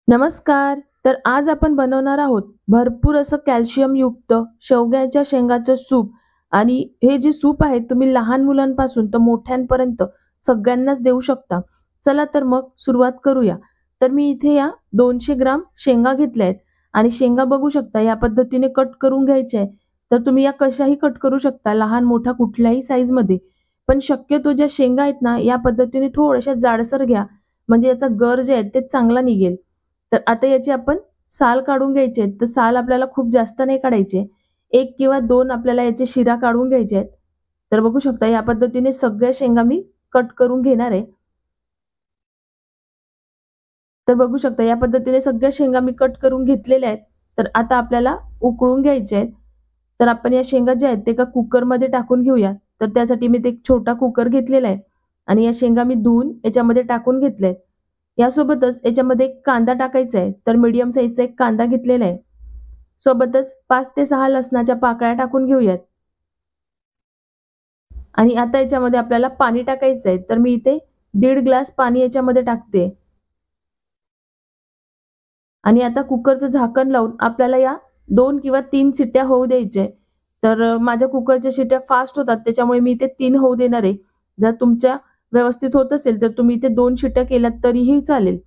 नमस्कार. तर आज आपण बनवणार आहोत भरपूर असं कॅल्शियम युक्त शेवग्याच्या शेंगाचं सूप. आणि हे जे सूप आहे तुम्ही लहान मुलांपासून तर मोठ्यांपर्यंत सगळ्यांनाच देऊ शकता. चला तर मग सुरुवात करूया. तर मी इथे या 200 ग्राम शेंगा घेतल्या आहेत आणि शेंगा बघू शकता या पद्धतीने कट करून घ्यायच्या आहे. तर तुम्ही या कशाही कट करू शकता, लहान मोठा कुठल्याही साईजमध्ये. पण शक्यतो ज्या शेंगा आहेत ना, या पद्धतीने थोड्याशा जाडसर घ्या, म्हणजे याचा गर जे आहे ते चांगला निघेल. तर आता याची आपण साल काढून घ्यायचे आहेत. तर साल आपल्याला खूप जास्त नाही काढायचे. 1 किंवा 2 आपल्याला याचे शिरा काढून घ्यायचे आहेत. तर बघू शकता या पद्धतीने सगळ्या शेंगा मी कट करून घेणार आहे. तर बघू शकता या पद्धतीने सगळ्या शेंगा मी कट करून घेतलेल्या आहेत. तर आता आपल्याला उकळून घ्यायचे आहेत. तर आपण या शेंगा ज्या आहेत ते एका कुकरमध्ये टाकून घेऊया. तर त्यासाठी मी ते एक छोटा कुकर घेतलेला आहे आणि या शेंगा मी धुवून याच्यामध्ये टाकून घेतल्या आहेत. यासोबतच याच्यामध्ये एक कांदा टाकायचा आहे. तर मीडियम साईजचा एक कांदा घेतलेला आहे. सोबतच 5 ते 6 लसणाच्या पाकळ्या टाकून घेऊयात. आणि आता याच्यामध्ये आपल्याला पाणी टाकायचं आहे. तर मी इथे 1.5 ग्लास पाणी याच्यामध्ये टाकते. आणि आता कुकरचं झाकण लावून आपल्याला या 2 किंवा 3 शिट्ट्या होऊ द्यायच्या आहे. तर माझ्या कुकरच्या शिट्ट्या फास्ट होतात, त्याच्यामुळे मी इथे 3 होऊ देणार आहे. जर तुमच्या व्यवस्थित होत असेल तर तुम्ही इथे 2 शिट्ट्या केल्यात तरीही चालेल.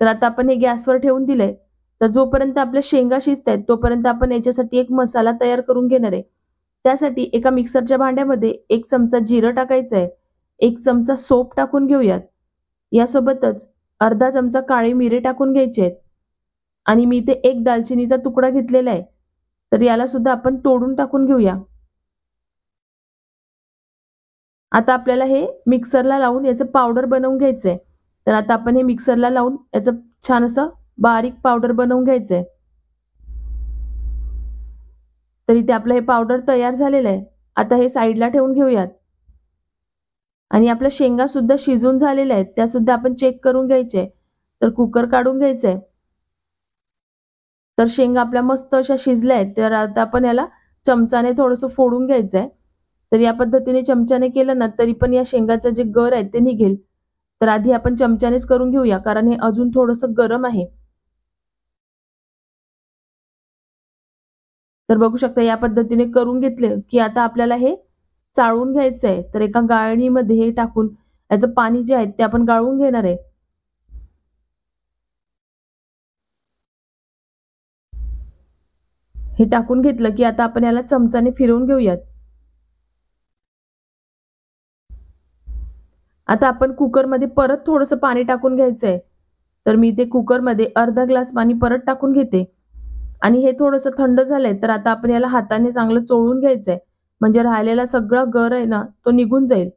तर आता आपण हे गॅसवर ठेवून दिलंय. तर जोपर्यंत आपल्या शेंगा शिजतायत तोपर्यंत आपण याच्यासाठी एक मसाला तयार करून घेणार आहे. त्यासाठी एका मिक्सरच्या भांड्यामध्ये 1 चमचा जिरं टाकायचं आहे. 1 चमचा सोप टाकून घेऊयात. यासोबतच अर्धा चमचा काळी मिरी टाकून घ्यायची आहेत. आणि मी इथे 1 दालचिनीचा तुकडा घेतलेला आहे. तर याला सुद्धा आपण तोडून टाकून घेऊया. आता आपल्याला हे मिक्सरला लावून याचं पावडर बनवून घ्यायचंय. तर आता आपण हे मिक्सरला लावून याचं छान असं बारीक पावडर बनवून घ्यायचंय. तर इथे आपलं हे पावडर तयार झालेलं आहे. आता हे साईडला ठेवून घेऊयात. आणि आपल्या शेंगा सुद्धा शिजून झालेल्या आहेत, त्या सुद्धा आपण चेक करून घ्यायचे. तर कुकर काढून घ्यायचंय. तर शेंगा आपल्या मस्त अशा शिजल्या आहेत. तर आता आपण याला चमचाने थोडंसं फोडून घ्यायचंय. तर या पद्धतीने चमच्याने केलं ना तरी पण या शेंगाचं जे गर आहे ते निघेल. तर आधी आपण चमच्यानेच करून घेऊया, कारण हे अजून थोडंसं गरम आहे. तर बघू शकता या पद्धतीने करून घेतले की आता आपल्याला हे चाळून घ्यायचं आहे. तर एका गाळणीमध्ये हे टाकून याचं पाणी जे आहे ते आपण गाळून घेणार आहे. हे टाकून घेतलं की आता आपण याला चमचाने फिरवून घेऊयात. आता आपण कुकरमध्ये परत थोडंसं पाणी टाकून घ्यायचंय. तर मी ते कुकरमध्ये अर्धा ग्लास पाणी परत टाकून घेते. आणि हे थोडंसं थंड झालंय तर आता आपण याला हाताने चांगलं चोळून घ्यायचंय. म्हणजे राहिलेला सगळा गर आहे ना तो निघून जाईल.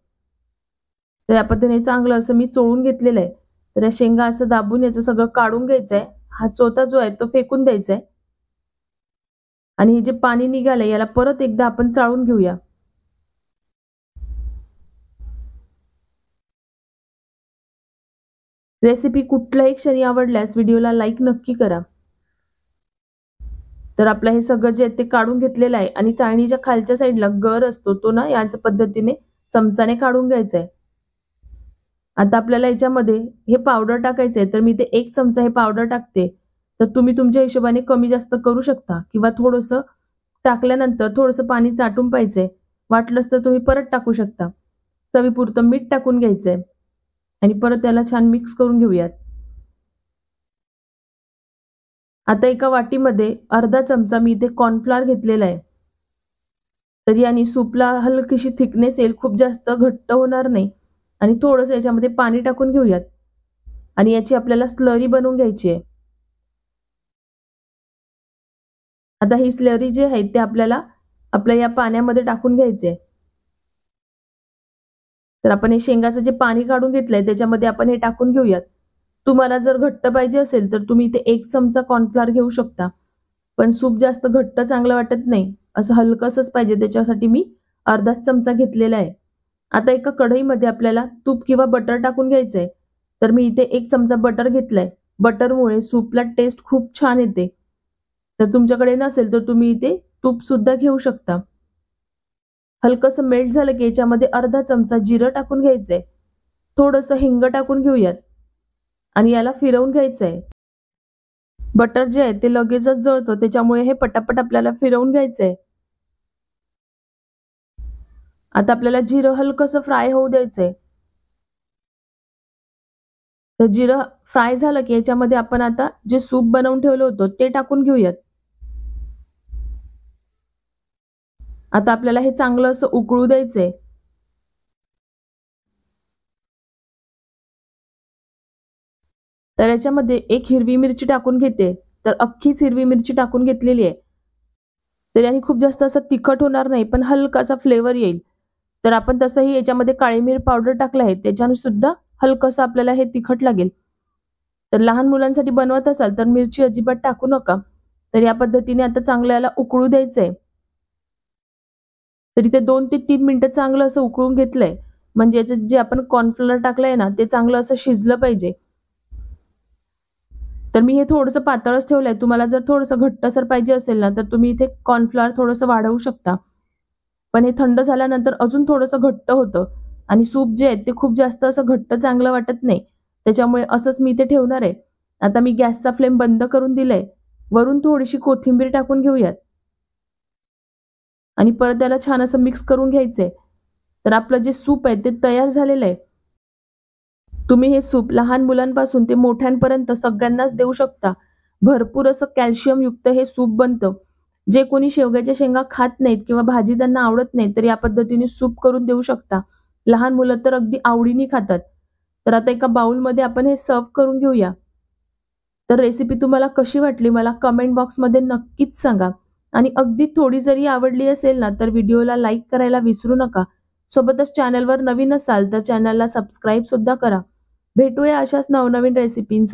तर या पद्धतीने चांगलं असं मी चोळून घेतलेलं आहे. तर या शेंगा असं दाबून याचं सगळं काढून घ्यायचंय. हा चोथा जो आहे तो फेकून द्यायचा आहे. आणि हे जे पाणी निघालंय याला परत एकदा आपण चाळून घेऊया. रेसिपी कुठल्याही क्षणी आवडल्यास व्हिडिओला लाईक नक्की करा. तर आपलं हे सगळं जे आहे ते काढून घेतलेलं आहे आणि चाळणीच्या खालच्या साईडला गर असतो तो ना याच पद्धतीने चमचाने काढून घ्यायचा आहे. आता आपल्याला याच्यामध्ये हे पावडर टाकायचं आहे. तर मी ते 1 चमचा हे पावडर टाकते. तर तुम्ही तुमच्या हिशोबाने कमी जास्त करू शकता किंवा थोडंसं टाकल्यानंतर थोडंसं पाणी चाटून पाहिजे. वाटलंच तर तुम्ही परत टाकू शकता. चवीपुरतं मीठ टाकून घ्यायचंय आणि परत त्याला छान मिक्स करून घेऊयात. आता एका वाटीमध्ये अर्धा चमचा मी इथे कॉर्नफ्लॉर घेतलेला आहे. तर याने सूपला हलकीशी थिकनेस येईल, खूप जास्त घट्ट होणार नाही. आणि थोडंसं याच्यामध्ये पाणी टाकून घेऊयात आणि याची आपल्याला स्लरी बनवून घ्यायची आहे. आता ही स्लरी जी आहे ते आपल्याला आपल्या या पाण्यामध्ये टाकून घ्यायची आहे. तर आपण हे शेंगाचं जे पाणी काढून घेतलंय त्याच्यामध्ये आपण हे टाकून घेऊयात. तुम्हाला जर घट्ट पाहिजे असेल तर तुम्ही इथे 1 चमचा कॉर्नफ्लॉर घेऊ शकता. पण सूप जास्त घट्ट चांगलं वाटत नाही. असं हलकसच पाहिजे, त्याच्यासाठी मी अर्धाच चमचा घेतलेला आहे. आता एका कढईमध्ये आपल्याला तूप किंवा बटर टाकून घ्यायचंय. तर मी इथे 1 चमचा बटर घेतलाय. बटरमुळे सूपला टेस्ट खूप छान येते. तर तुमच्याकडे नसेल तर तुम्ही इथे तूप सुद्धा घेऊ शकता. हलकसं मेल्ट झालं की याच्यामध्ये अर्धा चमचा जिरं टाकून घ्यायचंय. थोडंसं हिंग टाकून घेऊयात आणि याला फिरवून घ्यायचंय. बटर जे आहे ते लगेचच जळतं, त्याच्यामुळे हे पटापट आपल्याला फिरवून घ्यायचंय. आता आपल्याला जिरं हलकंसं फ्राय होऊ द्यायचंय. तर जिरं फ्राय झालं की याच्यामध्ये आपण आता जे सूप बनवून ठेवलं होतं ते टाकून घेऊयात. आता आपल्याला हे चांगलं असं उकळू द्यायचंय. तर याच्यामध्ये एक हिरवी मिरची टाकून घेते. तर अख्खीच हिरवी मिरची टाकून घेतलेली आहे. तर याने खूप जास्त असं तिखट होणार नाही, पण हलकासा फ्लेवर येईल. तर आपण तसंही याच्यामध्ये काळी मिरी पावडर टाकलं आहे, त्याच्याने सुद्धा हलकंसं आपल्याला हे तिखट लागेल. तर लहान मुलांसाठी बनवत असाल तर मिरची अजिबात टाकू नका. तर या पद्धतीने आता चांगलं याला उकळू द्यायचंय. तर इथे 2 ते 3 मिनिटं चांगलं असं उकळून घेतलंय. म्हणजे याच्यात जे आपण कॉर्नफ्लोअर टाकलंय ना, ते चांगलं असं शिजलं पाहिजे. तर मी हे थोडंसं पातळच ठेवलंय. तुम्हाला जर थोडंसं घट्टसर पाहिजे असेल ना, तर तुम्ही इथे कॉर्नफ्लोअर थोडंसं वाढवू शकता. पण हे थंड झाल्यानंतर अजून थोडंसं घट्ट होतं आणि सूप जे आहे ते खूप जास्त असं घट्ट चांगलं वाटत नाही. त्याच्यामुळे असंच मी इथे ठेवणार आहे. आता मी गॅसचा फ्लेम बंद करून दिलाय. वरून थोडीशी कोथिंबीर टाकून घेऊयात आणि परत त्याला छान असं मिक्स करून घ्यायचंय. तर आपलं जे सूप आहे ते तयार झालेलं आहे. तुम्ही हे सूप लहान मुलांपासून ते मोठ्यांपर्यंत सगळ्यांनाच देऊ शकता. भरपूर असं कॅल्शियमयुक्त हे सूप बनतं. जे कोणी शेवग्याच्या शेंगा खात नाहीत किंवा भाजी त्यांना आवडत नाही, तर या पद्धतीने सूप करून देऊ शकता. लहान मुलं तर अगदी आवडीने खातात. तर आता एका बाउलमध्ये आपण हे सर्व्ह करून घेऊया. तर रेसिपी तुम्हाला कशी वाटली मला कमेंट बॉक्समध्ये नक्कीच सांगा. आणि अगदी थोडी जरी आवडली असेल ना, तर व्हिडिओला लाईक करायला विसरू नका. सोबतच चॅनलवर नवीन असाल तर चॅनलला सबस्क्राईब सुद्धा करा. भेटूया अशाच नवनवीन रेसिपींसोबत.